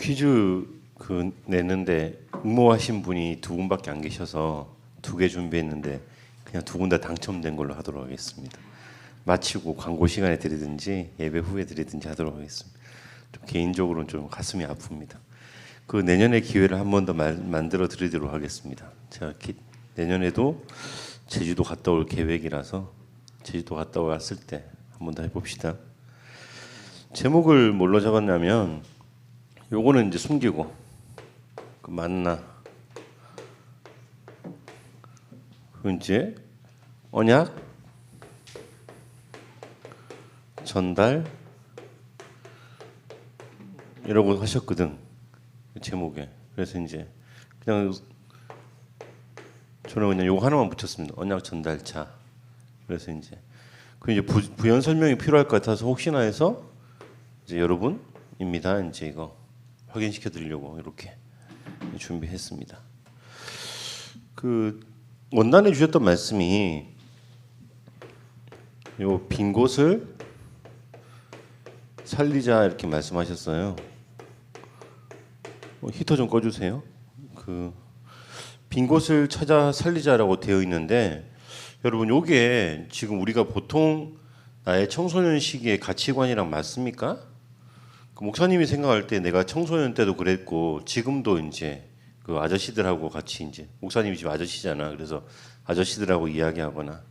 퀴즈 내는데 응모하신 분이 두 분밖에 안 계셔서 두 개 준비했는데 그냥 두 분 다 당첨된 걸로 하도록 하겠습니다. 마치고 광고 시간에 드리든지 예배 후에 드리든지 하도록 하겠습니다. 좀 개인적으로는 좀 가슴이 아픕니다. 그 내년에 기회를 한 번 더 만들어 드리도록 하겠습니다. 제가 내년에도 제주도 갔다 올 계획이라서 제주도 갔다 왔을 때 한 번 더 해봅시다. 제목을 뭘로 잡았냐면 요거는 이제 숨기고 그 만나 그 이제 언약 전달 이라고 하셨거든 제목에. 그래서 이제 그냥 저는 그냥 요거 하나만 붙였습니다. 언약 전달차. 그래서 이제 그 이제 부연 설명이 필요할 것 같아서 혹시나 해서 이제 여러분입니다. 이제 이거 확인시켜 드리려고 이렇게 준비했습니다. 그 원단에 주셨던 말씀이 요 빈 곳을 살리자 이렇게 말씀하셨어요. 히터 좀 꺼주세요. 그 빈 곳을 찾아 살리자라고 되어 있는데 여러분 요게 지금 우리가 보통 나의 청소년 시기의 가치관이랑 맞습니까? 그 목사님이 생각할 때 내가 청소년 때도 그랬고 지금도 이제 그 아저씨들하고 같이 이제 목사님이 지금 아저씨잖아. 그래서 아저씨들하고 이야기하거나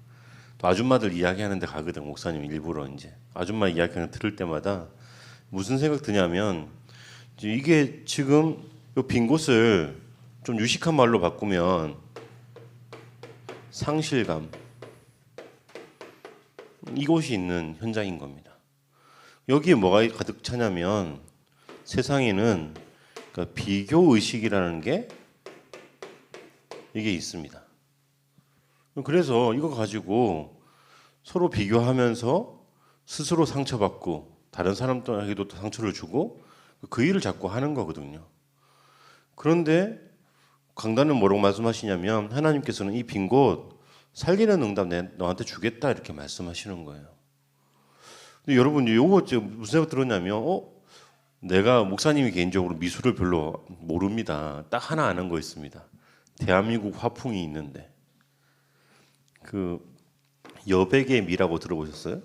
또 아줌마들 이야기하는데 가거든. 목사님 일부러 이제 아줌마 이야기하는 들을 때마다 무슨 생각 드냐면 이게 지금 요 빈 곳을 좀 유식한 말로 바꾸면 상실감 이곳이 있는 현장인 겁니다. 여기에 뭐가 가득 차냐면 세상에는 그러니까 비교 의식이라는 게 이게 있습니다. 그래서 이거 가지고 서로 비교하면서 스스로 상처받고 다른 사람들에게도 상처를 주고 그 일을 자꾸 하는 거거든요. 그런데 강단은 뭐라고 말씀하시냐면 하나님께서는 이 빈 곳 살리는 응답 너한테 주겠다 이렇게 말씀하시는 거예요. 근데 여러분 요거 무슨 생각 들었냐면 내가 목사님이 개인적으로 미술을 별로 모릅니다. 딱 하나 아는 거 있습니다. 대한민국 화풍이 있는데 그 여백의 미라고 들어보셨어요?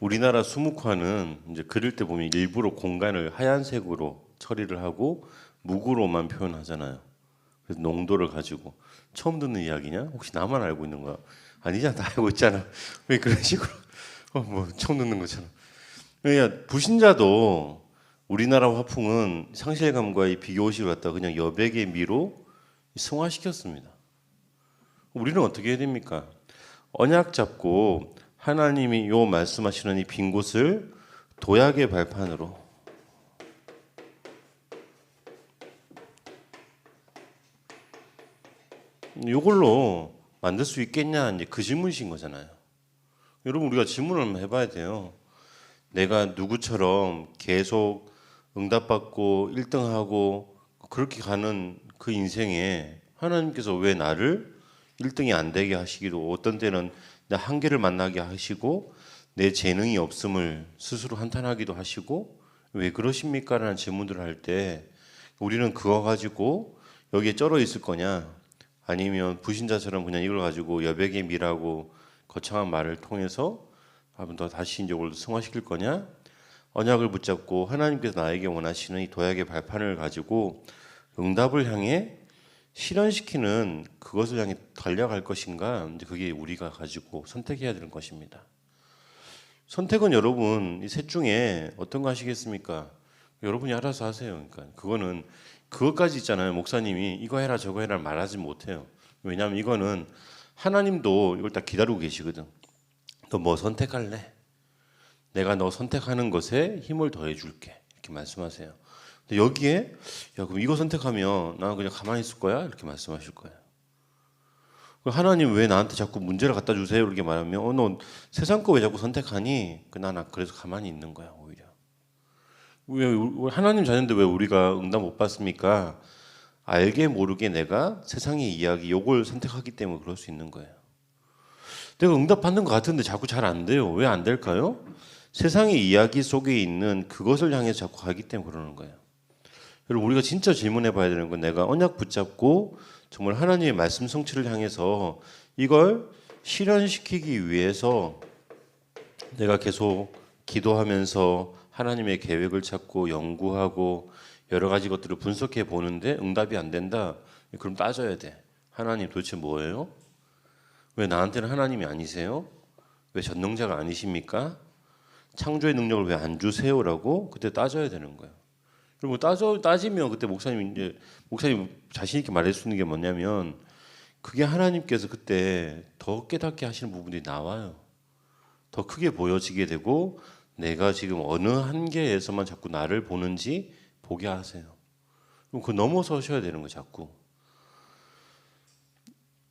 우리나라 수묵화는 이제 그릴 때 보면 일부러 공간을 하얀색으로 처리를 하고 묵으로만 표현하잖아요. 그래서 농도를 가지고 처음 듣는 이야기냐? 혹시 나만 알고 있는 거야? 아니잖아, 다 알고 있잖아. 왜 그런 식으로 뭐 처음 듣는 것처럼. 그러니까 불신자도 우리나라 화풍은 상실감과의 비교의식을 갖다 그냥 여백의 미로 승화시켰습니다. 우리는 어떻게 해야 됩니까? 언약 잡고 하나님이 요 말씀하시는 이 빈 곳을 도약의 발판으로 이걸로 만들 수 있겠냐 이제 그 질문이신 거잖아요. 여러분 우리가 질문을 한번 해봐야 돼요. 내가 누구처럼 계속 응답받고 1등하고 그렇게 가는 그 인생에 하나님께서 왜 나를 1등이 안 되게 하시기도 어떤 때는 내 한계를 만나게 하시고 내 재능이 없음을 스스로 한탄하기도 하시고 왜 그러십니까? 라는 질문들을 할 때 우리는 그거 가지고 여기에 쩔어 있을 거냐 아니면 불신자처럼 그냥 이걸 가지고 여백의 미라고 거창한 말을 통해서 한번 더 다시 이제 이걸 승화시킬 거냐 언약을 붙잡고 하나님께서 나에게 원하시는 이 도약의 발판을 가지고 응답을 향해 실현시키는 그것을 향해 달려갈 것인가 이제 그게 우리가 가지고 선택해야 되는 것입니다. 선택은 여러분 이 셋 중에 어떤 거 하시겠습니까? 여러분이 알아서 하세요. 그러니까 그거는 그것까지 있잖아요. 목사님이 이거 해라 저거 해라 말하지 못해요. 왜냐하면 이거는 하나님도 이걸 딱 기다리고 계시거든. 너 뭐 선택할래? 내가 너 선택하는 것에 힘을 더해 줄게. 이렇게 말씀하세요. 근데 여기에 야 그럼 이거 선택하면 나는 그냥 가만히 있을 거야? 이렇게 말씀하실 거예요. 하나님 왜 나한테 자꾸 문제를 갖다 주세요? 이렇게 말하면 너 세상 거 왜 자꾸 선택하니? 나는 그래서 가만히 있는 거야 오히려. 왜 하나님 자녀인데 왜 우리가 응답 못 받습니까? 알게 모르게 내가 세상의 이야기 요걸 선택하기 때문에 그럴 수 있는 거예요. 내가 응답 받는 것 같은데 자꾸 잘 안 돼요. 왜 안 될까요? 세상의 이야기 속에 있는 그것을 향해서 자꾸 가기 때문에 그러는 거예요. 여러분 우리가 진짜 질문해 봐야 되는 건 내가 언약 붙잡고 정말 하나님의 말씀 성취를 향해서 이걸 실현시키기 위해서 내가 계속 기도하면서 하나님의 계획을 찾고 연구하고 여러 가지 것들을 분석해 보는데 응답이 안 된다. 그럼 따져야 돼. 하나님 도대체 뭐예요? 왜 나한테는 하나님이 아니세요? 왜 전능자가 아니십니까? 창조의 능력을 왜 안 주세요라고 그때 따져야 되는 거예요. 그리고 따지면 그때 목사님 자신 있게 말할 수 있는 게 뭐냐면 그게 하나님께서 그때 더 깨닫게 하시는 부분들이 나와요. 더 크게 보여지게 되고 내가 지금 어느 한계에서만 자꾸 나를 보는지 보게 하세요. 그럼 그 넘어서셔야 되는 거예요. 자꾸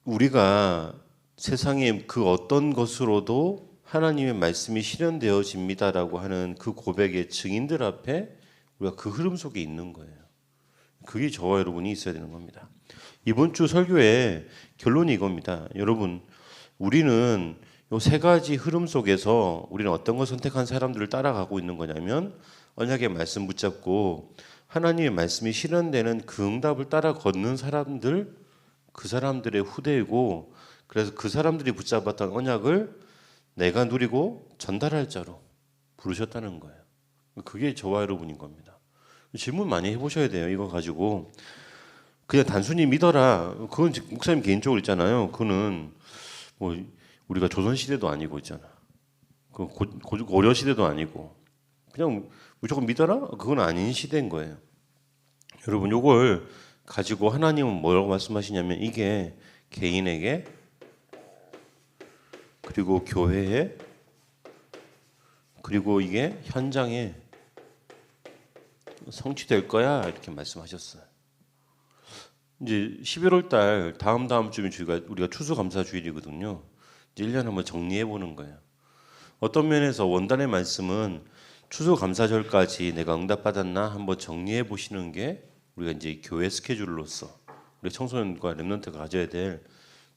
우리가 세상의 그 어떤 것으로도 하나님의 말씀이 실현되어집니다라고 하는 그 고백의 증인들 앞에 우리가 그 흐름 속에 있는 거예요. 그게 저와 여러분이 있어야 되는 겁니다. 이번 주 설교의 결론이 이겁니다. 여러분, 우리는 이 세 가지 흐름 속에서 우리는 어떤 걸 선택한 사람들을 따라가고 있는 거냐면 언약의 말씀 붙잡고 하나님의 말씀이 실현되는 그 응답을 따라 걷는 사람들, 그 사람들의 후대이고 그래서 그 사람들이 붙잡았던 언약을 내가 누리고 전달할 자로 부르셨다는 거예요. 그게 저와 여러분인 겁니다. 질문 많이 해보셔야 돼요. 이거 가지고 그냥 단순히 믿어라. 그건 목사님 개인적으로 있잖아요. 그거는 뭐 우리가 조선 시대도 아니고 있잖아. 그 고려 시대도 아니고 그냥 무조건 믿어라. 그건 아닌 시대인 거예요. 여러분 이걸 가지고 하나님은 뭐라고 말씀하시냐면 이게 개인에게 그리고 교회에 그리고 이게 현장에 성취될 거야 이렇게 말씀하셨어요. 이제 11월 달 다음 주면 우리가 추수감사 주일이거든요. 이제 1년 한번 정리해 보는 거예요. 어떤 면에서 원단의 말씀은 추수감사절까지 내가 응답받았나 한번 정리해 보시는 게 우리가 이제 교회 스케줄로서 우리 청소년과 렘넌트가 가져야 될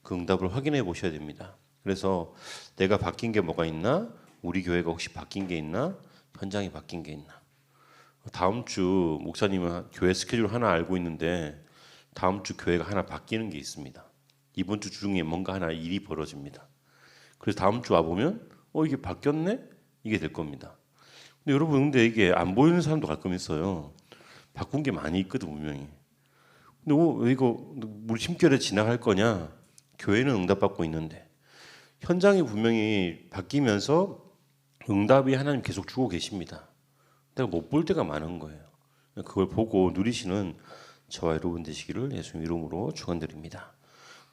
그 응답을 확인해 보셔야 됩니다. 그래서 내가 바뀐 게 뭐가 있나? 우리 교회가 혹시 바뀐 게 있나? 현장이 바뀐 게 있나? 다음 주 목사님은 교회 스케줄 하나 알고 있는데 다음 주 교회가 하나 바뀌는 게 있습니다. 이번 주 중에 뭔가 하나 일이 벌어집니다. 그래서 다음 주 와보면 이게 바뀌었네? 이게 될 겁니다. 근데 여러분 근데 이게 안 보이는 사람도 가끔 있어요. 바꾼 게 많이 있거든 분명히. 근데 왜 이거 우리 심결에 지나갈 거냐? 교회는 응답받고 있는데 현장이 분명히 바뀌면서 응답이 하나님 계속 주고 계십니다. 내가 못 볼 때가 많은 거예요. 그걸 보고 누리시는 저와 여러분 되시기를 예수님 이름으로 축원드립니다.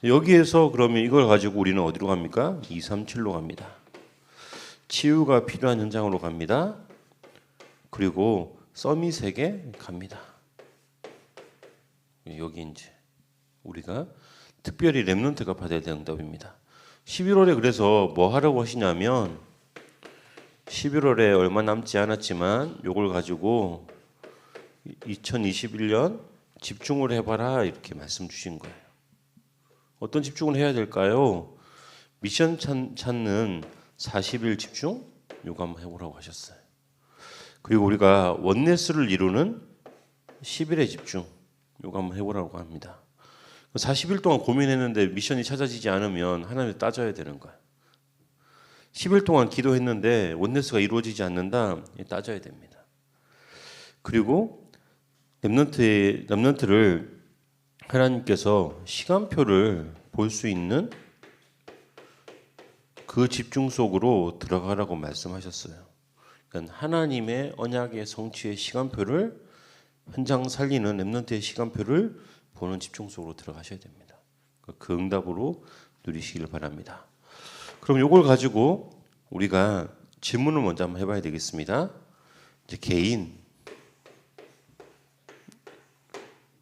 여기에서 그러면 이걸 가지고 우리는 어디로 갑니까? 237로 갑니다. 치유가 필요한 현장으로 갑니다. 그리고 서밋에게 갑니다. 여기 이제 우리가 특별히 렘넌트가 받아야 되는 응답입니다. 11월에 그래서 뭐 하라고 하시냐면 11월에 얼마 남지 않았지만 이걸 가지고 2021년 집중을 해봐라 이렇게 말씀 주신 거예요. 어떤 집중을 해야 될까요? 미션 찾는 40일 집중? 이거 한번 해보라고 하셨어요. 그리고 우리가 원네스를 이루는 10일의 집중 이거 한번 해보라고 합니다. 40일 동안 고민했는데 미션이 찾아지지 않으면 하나님을 따져야 되는 거예요. 10일 동안 기도했는데 원네스가 이루어지지 않는다 따져야 됩니다. 그리고 렘넌트를 하나님께서 시간표를 볼 수 있는 그 집중 속으로 들어가라고 말씀하셨어요. 그러니까 하나님의 언약의 성취의 시간표를 현장 살리는 렘넌트의 시간표를 보는 집중 속으로 들어가셔야 됩니다. 그 응답으로 누리시길 바랍니다. 그럼 이걸 가지고 우리가 질문을 먼저 한번 해봐야 되겠습니다. 이제 개인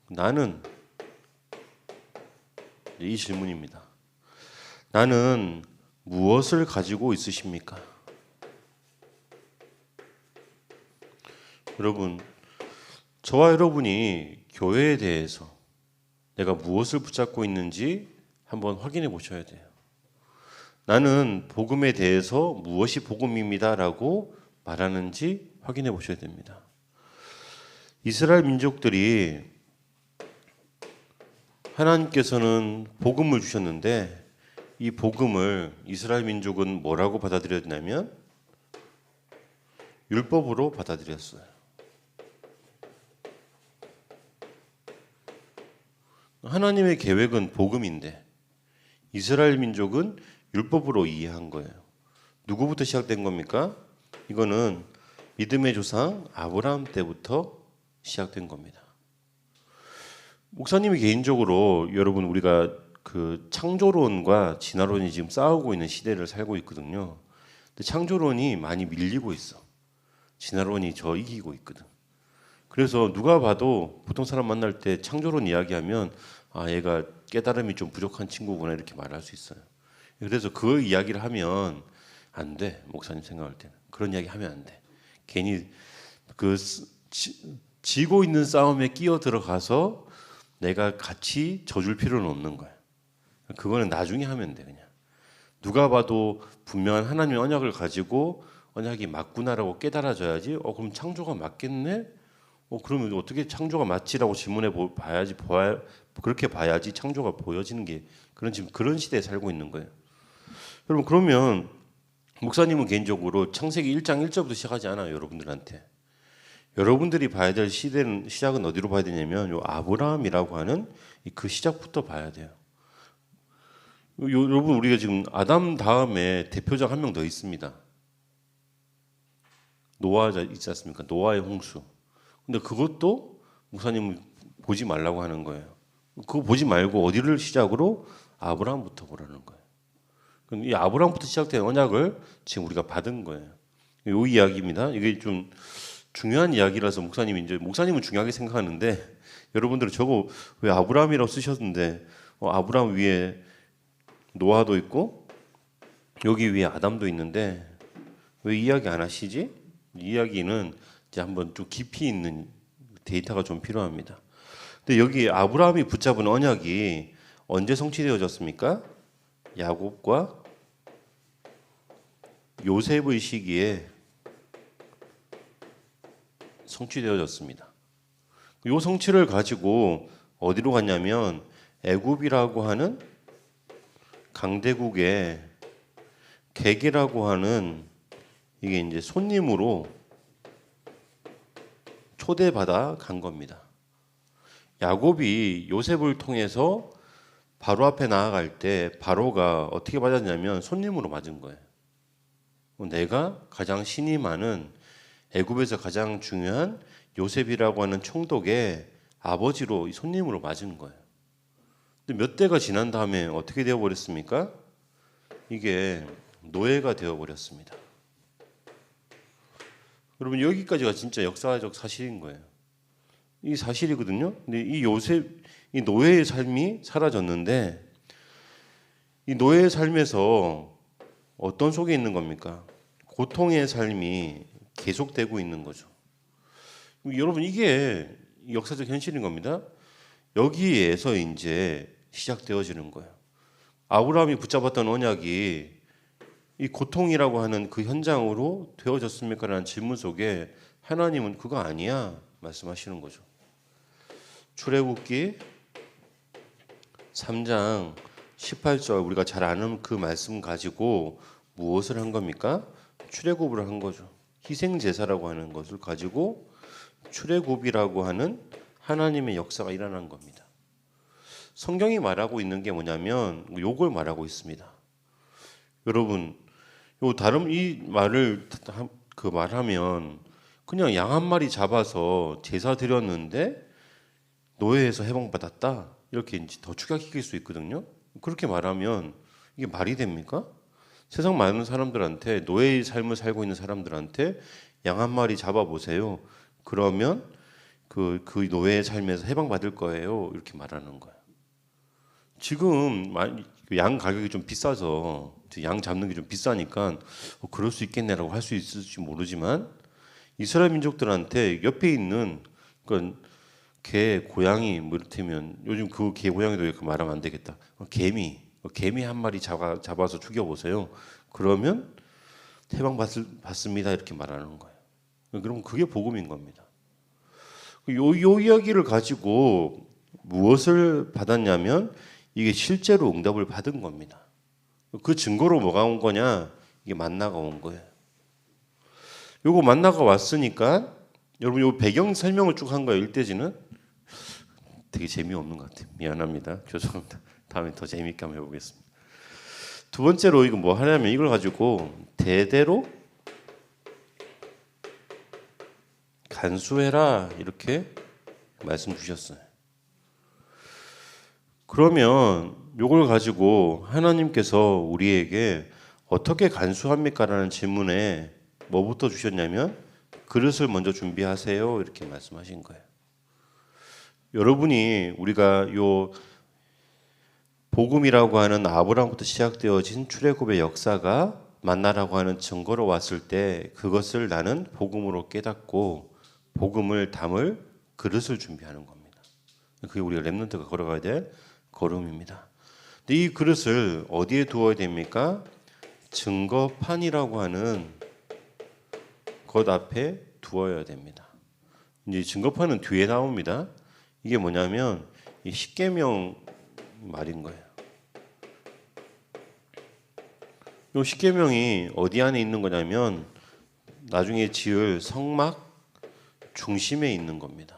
나는 이 질문입니다. 나는 무엇을 가지고 있으십니까? 여러분, 저와 여러분이 교회에 대해서 내가 무엇을 붙잡고 있는지 한번 확인해 보셔야 돼요. 나는 복음에 대해서 무엇이 복음입니다라고 말하는지 확인해 보셔야 됩니다. 이스라엘 민족들이 하나님께서는 복음을 주셨는데 이 복음을 이스라엘 민족은 뭐라고 받아들였냐면 율법으로 받아들였어요. 하나님의 계획은 복음인데 이스라엘 민족은 율법으로 이해한 거예요. 누구부터 시작된 겁니까? 이거는 믿음의 조상 아브라함 때부터 시작된 겁니다. 목사님이 개인적으로 여러분 우리가 그 창조론과 진화론이 지금 싸우고 있는 시대를 살고 있거든요. 근데 창조론이 많이 밀리고 있어. 진화론이 저 이기고 있거든. 그래서 누가 봐도 보통 사람 만날 때 창조론 이야기하면 아 얘가 깨달음이 좀 부족한 친구구나 이렇게 말할 수 있어요. 그래서 그 이야기를 하면 안 돼. 목사님 생각할 때는 그런 이야기 하면 안 돼. 괜히 그 지고 있는 싸움에 끼어 들어가서 내가 같이 져줄 필요는 없는 거야. 그거는 나중에 하면 돼. 그냥 누가 봐도 분명한 하나님의 언약을 가지고 언약이 맞구나라고 깨달아져야지. 그럼 창조가 맞겠네? 그러면 어떻게 창조가 맞지라고 질문해 봐야지. 그렇게 봐야지 창조가 보여지는 게 지금 그런 시대에 살고 있는 거예요. 여러분 그러면 목사님은 개인적으로 창세기 1장 1절부터 시작하지 않아요. 여러분들한테. 여러분들이 봐야 될 시작은 어디로 봐야 되냐면 요 아브라함이라고 하는 그 시작부터 봐야 돼요. 여러분 우리가 지금 아담 다음에 대표작 한 명 더 있습니다. 노아 있지 않습니까? 노아의 홍수. 근데 그것도 목사님은 보지 말라고 하는 거예요. 그거 보지 말고 어디를 시작으로 아브라함부터 보라는 거예요. 이 아브라함부터 시작된 언약을 지금 우리가 받은 거예요. 이 이야기입니다. 이게 좀 중요한 이야기라서 목사님은 중요하게 생각하는데 여러분들은 저거 왜 아브라함이라고 쓰셨는데 아브라함 위에 노아도 있고 여기 위에 아담도 있는데 왜 이야기 안 하시지? 이 이야기는 이제 한번 좀 깊이 있는 데이터가 좀 필요합니다. 근데 여기 아브라함이 붙잡은 언약이 언제 성취되어졌습니까? 야곱과 요셉의 시기에 성취되어졌습니다. 이 성취를 가지고 어디로 갔냐면 애굽이라고 하는 강대국의 개개라고 하는 이게 이제 손님으로 초대받아 간 겁니다. 야곱이 요셉을 통해서 바로 앞에 나아갈 때 바로가 어떻게 맞았냐면 손님으로 맞은 거예요. 내가 가장 신이 많은 애굽에서 가장 중요한 요셉이라고 하는 총독의 아버지로 손님으로 맞은 거예요. 근데 몇 대가 지난 다음에 어떻게 되어버렸습니까? 이게 노예가 되어버렸습니다. 여러분 여기까지가 진짜 역사적 사실인 거예요. 이 사실이거든요. 근데 이 노예의 삶이 사라졌는데 이 노예의 삶에서 어떤 속에 있는 겁니까? 고통의 삶이 계속되고 있는 거죠. 여러분 이게 역사적 현실인 겁니다. 여기에서 이제 시작되어지는 거예요. 아브라함이 붙잡았던 언약이 이 고통이라고 하는 그 현장으로 되어졌습니까? 라는 질문 속에 하나님은 그거 아니야 말씀하시는 거죠. 출애굽기 3장 18절 우리가 잘 아는 그 말씀 가지고 무엇을 한 겁니까? 출애굽을 한 거죠. 희생 제사라고 하는 것을 가지고 출애굽이라고 하는 하나님의 역사가 일어난 겁니다. 성경이 말하고 있는 게 뭐냐면 요걸 말하고 있습니다. 여러분 이 말을 말하면 그냥 양 한 마리 잡아서 제사 드렸는데 노예에서 해방받았다 이렇게 이제 더 축약시킬 수 있거든요. 그렇게 말하면 이게 말이 됩니까? 세상 많은 사람들한테 노예의 삶을 살고 있는 사람들한테 양 한 마리 잡아보세요. 그러면 그 노예의 삶에서 해방받을 거예요. 이렇게 말하는 거예요. 지금 양 가격이 좀 비싸서 양 잡는 게 좀 비싸니까 그럴 수 있겠네라고 할 수 있을지 모르지만 이스라엘 민족들한테 옆에 있는 개, 고양이 뭐 이를테면 요즘 그 개, 고양이도 이렇게 말하면 안 되겠다. 개미 한 마리 잡아서 죽여보세요. 그러면 받습니다 이렇게 말하는 거예요. 그럼 그게 복음인 겁니다. 요 이야기를 가지고 무엇을 받았냐면 이게 실제로 응답을 받은 겁니다. 그 증거로 뭐가 온 거냐? 이게 만나가 온 거예요. 요거 만나가 왔으니까 여러분 요 배경 설명을 쭉 한 거예요. 1대지는 되게 재미없는 것 같아요. 미안합니다. 죄송합니다. 다음에 더 재미있게 한번 해보겠습니다. 두 번째로 이거 뭐 하냐면 이걸 가지고 대대로 간수해라 이렇게 말씀 주셨어요. 그러면 이걸 가지고 하나님께서 우리에게 어떻게 간수합니까라는 질문에 뭐부터 주셨냐면 그릇을 먼저 준비하세요 이렇게 말씀하신 거예요. 여러분이 우리가 요 복음이라고 하는 아브라함부터 시작되어진 출애굽의 역사가 만나라고 하는 증거로 왔을 때 그것을 나는 복음으로 깨닫고 복음을 담을 그릇을 준비하는 겁니다. 그게 우리가 렘넌트가 걸어가야 될 걸음입니다. 근데 이 그릇을 어디에 두어야 됩니까? 증거판이라고 하는 것 앞에 두어야 됩니다. 이제 증거판은 뒤에 나옵니다. 이게 뭐냐면 이 십계명 말인 거예요. 이 십계명이 어디 안에 있는 거냐면 나중에 지을 성막 중심에 있는 겁니다.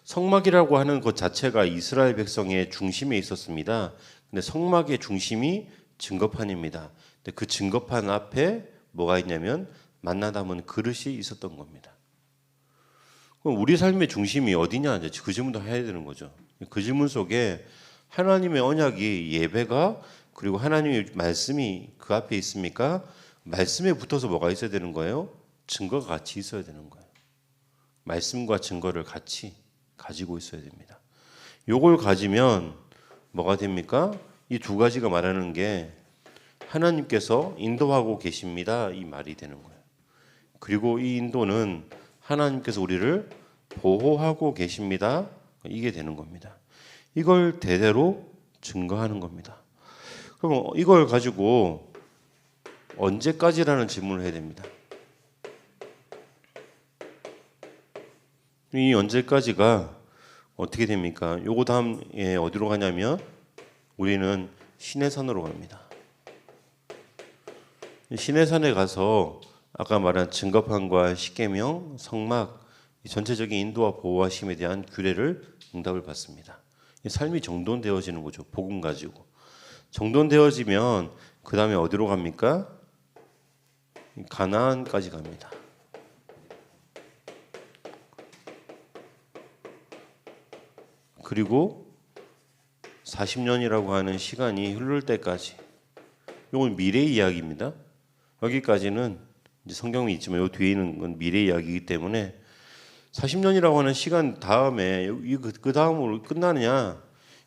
성막이라고 하는 것 자체가 이스라엘 백성의 중심에 있었습니다. 근데 성막의 중심이 증거판입니다. 근데 그 증거판 앞에 뭐가 있냐면 만나 담은 그릇이 있었던 겁니다. 그럼 우리 삶의 중심이 어디냐? 이제 그 질문도 해야 되는 거죠. 그 질문 속에 하나님의 언약이 예배가 그리고 하나님의 말씀이 그 앞에 있습니까? 말씀에 붙어서 뭐가 있어야 되는 거예요? 증거가 같이 있어야 되는 거예요. 말씀과 증거를 같이 가지고 있어야 됩니다. 요걸 가지면 뭐가 됩니까? 이 두 가지가 말하는 게 하나님께서 인도하고 계십니다. 이 말이 되는 거예요. 그리고 이 인도는 하나님께서 우리를 보호하고 계십니다. 이게 되는 겁니다. 이걸 대대로 증거하는 겁니다. 그럼 이걸 가지고 언제까지라는 질문을 해야 됩니다. 이 언제까지가 어떻게 됩니까? 요거 다음에 어디로 가냐면 우리는 시내산으로 갑니다. 시내산에 가서 아까 말한 증거판과 십계명, 성막, 전체적인 인도와 보호하심에 대한 규례를 응답을 받습니다. 삶이 정돈되어지는 거죠. 복음 가지고. 정돈되어지면 그 다음에 어디로 갑니까? 가나안까지 갑니다. 그리고 40년이라고 하는 시간이 흐를 때까지, 이건 미래 이야기입니다. 여기까지는 이제 성경이 있지만 이 뒤에 있는 건 미래 이야기이기 때문에 40년이라고 하는 시간 다음에 그 다음으로 끝나느냐?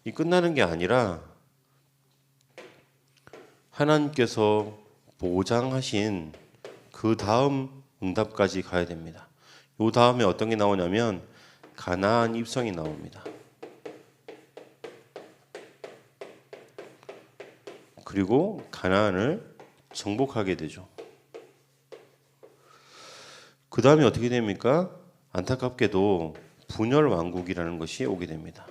이 끝나는 게 아니라 하나님께서 보장하신 그 다음 응답까지 가야 됩니다. 이 다음에 어떤 게 나오냐면 가나안 입성이 나옵니다. 그리고 가나안을 정복하게 되죠. 그 다음에 어떻게 됩니까? 안타깝게도 분열 왕국이라는 것이 오게 됩니다.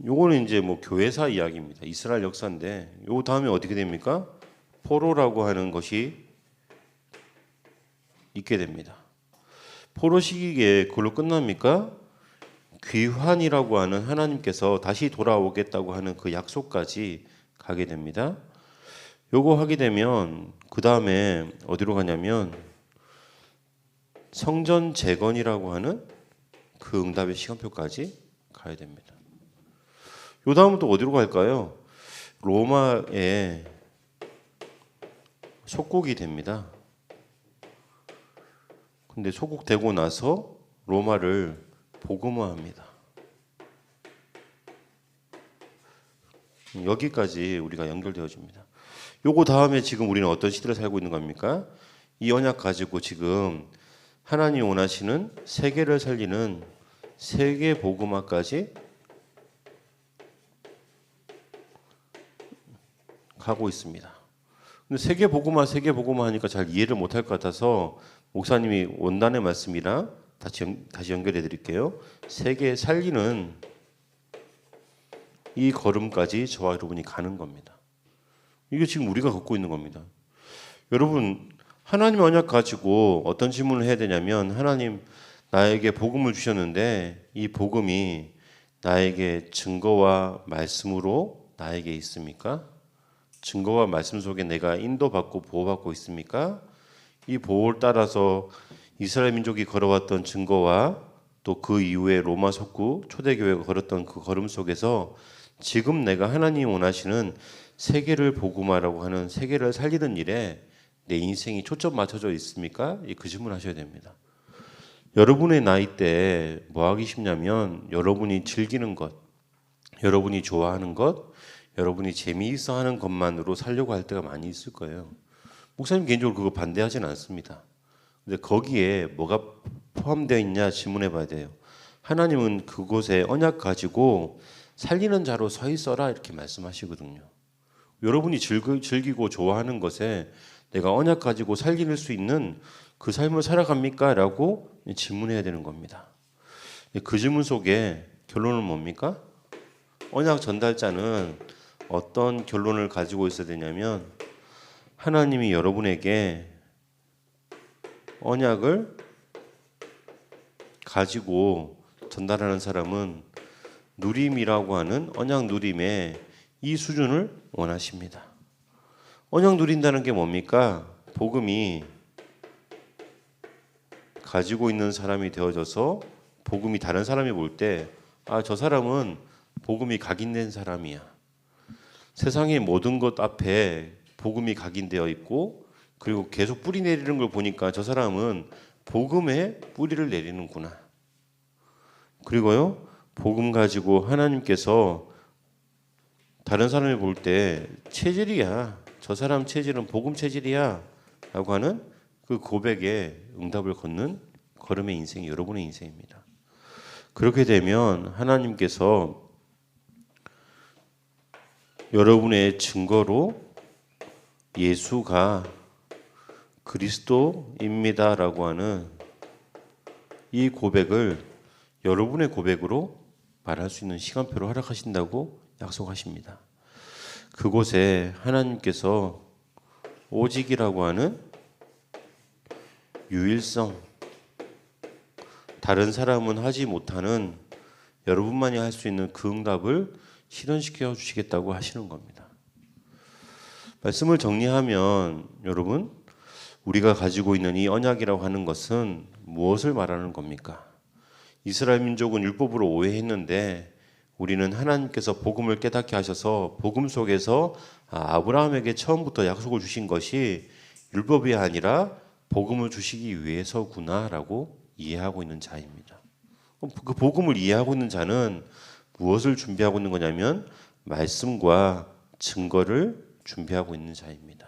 요거는 이제 뭐 교회사 이야기입니다. 이스라엘 역사인데 요 다음에 어떻게 됩니까? 포로라고 하는 것이 있게 됩니다. 포로 시기에 그걸로 끝납니까? 귀환이라고 하는 하나님께서 다시 돌아오겠다고 하는 그 약속까지 가게 됩니다. 요거 하게 되면 그 다음에 어디로 가냐면 성전 재건이라고 하는 그 응답의 시간표까지 가야 됩니다. 요 다음은 또 어디로 갈까요? 로마에 속국이 됩니다. 근데 속국되고 나서 로마를 복음화합니다. 여기까지 우리가 연결되어집니다. 요거 다음에 지금 우리는 어떤 시대를 살고 있는 겁니까? 이 언약 가지고 지금 하나님 원하시는 세계를 살리는 세계 복음화까지 가고 있습니다. 근데 세계복음화 하니까 잘 이해를 못할 것 같아서 목사님이 원단의 말씀이랑 다시 연결해 드릴게요. 세계 살리는 이 걸음까지 저와 여러분이 가는 겁니다. 이게 지금 우리가 걷고 있는 겁니다. 여러분, 하나님 언약 가지고 어떤 질문을 해야 되냐면, 하나님 나에게 복음을 주셨는데 이 복음이 나에게 증거와 말씀으로 나에게 있습니까? 증거와 말씀 속에 내가 인도받고 보호받고 있습니까? 이 보호를 따라서 이스라엘 민족이 걸어왔던 증거와 또 그 이후에 로마 석구 초대교회가 걸었던 그 걸음 속에서 지금 내가 하나님 원하시는 세계를 복음화라고 하는 세계를 살리는 일에 내 인생이 초점 맞춰져 있습니까? 그 질문을 하셔야 됩니다. 여러분의 나이 때 뭐 하기 쉽냐면 여러분이 즐기는 것, 여러분이 좋아하는 것, 여러분이 재미있어 하는 것만으로 살려고 할 때가 많이 있을 거예요. 목사님 개인적으로 그거 반대하지는 않습니다. 근데 거기에 뭐가 포함되어 있냐 질문해 봐야 돼요. 하나님은 그곳에 언약 가지고 살리는 자로 서 있어라 이렇게 말씀하시거든요. 여러분이 즐기고 좋아하는 것에 내가 언약 가지고 살릴 수 있는 그 삶을 살아갑니까? 라고 질문해야 되는 겁니다. 그 질문 속에 결론은 뭡니까? 언약 전달자는 어떤 결론을 가지고 있어야 되냐면 하나님이 여러분에게 언약을 가지고 전달하는 사람은 누림이라고 하는 언약 누림의 이 수준을 원하십니다. 언약 누린다는 게 뭡니까? 복음이 가지고 있는 사람이 되어져서 복음이 다른 사람이 볼 때 저 사람은 복음이 각인된 사람이야. 세상의 모든 것 앞에 복음이 각인되어 있고 그리고 계속 뿌리 내리는 걸 보니까 저 사람은 복음에 뿌리를 내리는구나. 그리고요, 복음 가지고 하나님께서 다른 사람이 볼 때 체질이야. 저 사람 체질은 복음 체질이야. 라고 하는 그 고백에 응답을 걷는 걸음의 인생이 여러분의 인생입니다. 그렇게 되면 하나님께서 여러분의 증거로 예수가 그리스도입니다라고 하는 이 고백을 여러분의 고백으로 말할 수 있는 시간표를 허락하신다고 약속하십니다. 그곳에 하나님께서 오직이라고 하는 유일성, 다른 사람은 하지 못하는 여러분만이 할 수 있는 그 응답을 실현시켜 주시겠다고 하시는 겁니다. 말씀을 정리하면 여러분, 우리가 가지고 있는 이 언약이라고 하는 것은 무엇을 말하는 겁니까? 이스라엘 민족은 율법으로 오해했는데 우리는 하나님께서 복음을 깨닫게 하셔서 복음 속에서 아브라함에게 처음부터 약속을 주신 것이 율법이 아니라 복음을 주시기 위해서구나라고 이해하고 있는 자입니다. 그 복음을 이해하고 있는 자는 무엇을 준비하고 있는 거냐면 말씀과 증거를 준비하고 있는 자입니다.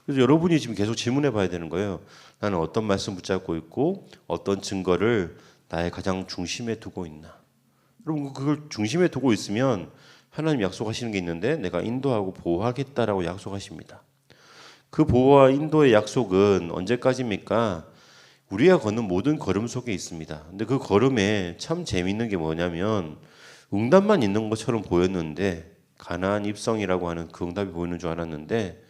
그래서 여러분이 지금 계속 질문해 봐야 되는 거예요. 나는 어떤 말씀 붙잡고 있고 어떤 증거를 나의 가장 중심에 두고 있나. 여러분 그걸 중심에 두고 있으면 하나님 약속하시는 게 있는데 내가 인도하고 보호하겠다라고 약속하십니다. 그 보호와 인도의 약속은 언제까지입니까? 우리가 걷는 모든 걸음 속에 있습니다. 근데 그 걸음에 참 재미있는 게 뭐냐면 응답만 있는 것처럼 보였는데 가나안 입성이라고 하는 그 응답이 보이는 줄 알았는데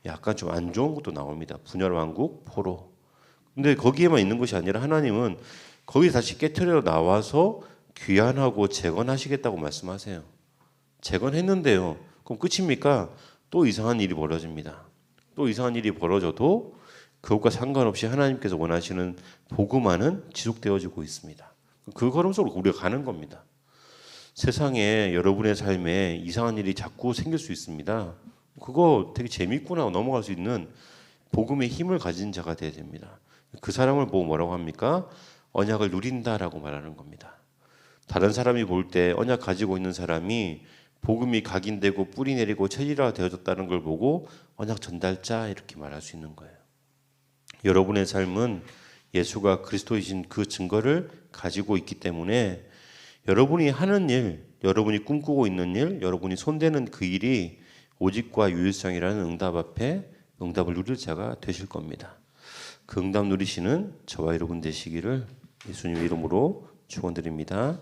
약간 좀 안 좋은 것도 나옵니다. 분열 왕국, 포로. 근데 거기에만 있는 것이 아니라 하나님은 거기 다시 깨트려 나와서 귀환하고 재건하시겠다고 말씀하세요. 재건했는데요. 그럼 끝입니까? 또 이상한 일이 벌어집니다. 또 이상한 일이 벌어져도 그것과 상관없이 하나님께서 원하시는 복음화는 지속되어지고 있습니다. 그 걸음 속으로 우리가 가는 겁니다. 세상에 여러분의 삶에 이상한 일이 자꾸 생길 수 있습니다. 그거 되게 재밌구나 넘어갈 수 있는 복음의 힘을 가진 자가 되어야 됩니다. 그 사람을 보고 뭐라고 합니까? 언약을 누린다라고 말하는 겁니다. 다른 사람이 볼 때 언약 가지고 있는 사람이 복음이 각인되고 뿌리 내리고 체질화가 되어졌다는 걸 보고 언약 전달자 이렇게 말할 수 있는 거예요. 여러분의 삶은 예수가 그리스도이신 그 증거를 가지고 있기 때문에 여러분이 하는 일, 여러분이 꿈꾸고 있는 일, 여러분이 손대는 그 일이 오직과 유일성이라는 응답 앞에 응답을 누릴 자가 되실 겁니다. 그 응답 누리시는 저와 여러분 되시기를 예수님 이름으로 축원드립니다.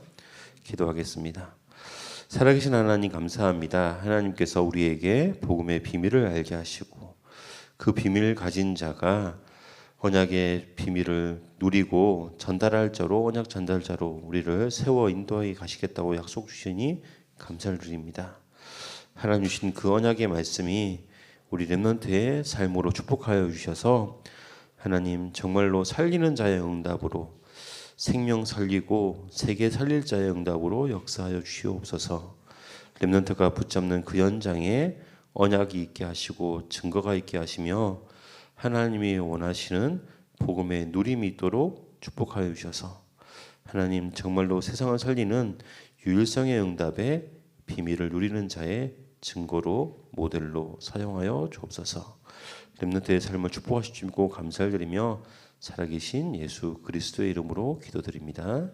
기도하겠습니다. 살아계신 하나님 감사합니다. 하나님께서 우리에게 복음의 비밀을 알게 하시고 그 비밀을 가진 자가 언약의 비밀을 누리고 전달할 자로 언약 전달자로 우리를 세워 인도해 가시겠다고 약속 주시니 감사를 드립니다. 하나님 주신 그 언약의 말씀이 우리 렘넌트의 삶으로 축복하여 주셔서 하나님 정말로 살리는 자의 응답으로 생명 살리고 세계 살릴 자의 응답으로 역사하여 주시옵소서. 렘넌트가 붙잡는 그 현장에 언약이 있게 하시고 증거가 있게 하시며 하나님이 원하시는 복음의 누림이 있도록 축복하여 주셔서 하나님 정말로 세상을 살리는 유일성의 응답의 비밀을 누리는 자의 증거로 모델로 사용하여 주옵소서. 렘넌트의 삶을 축복하시고 감사를 드리며 살아계신 예수 그리스도의 이름으로 기도드립니다.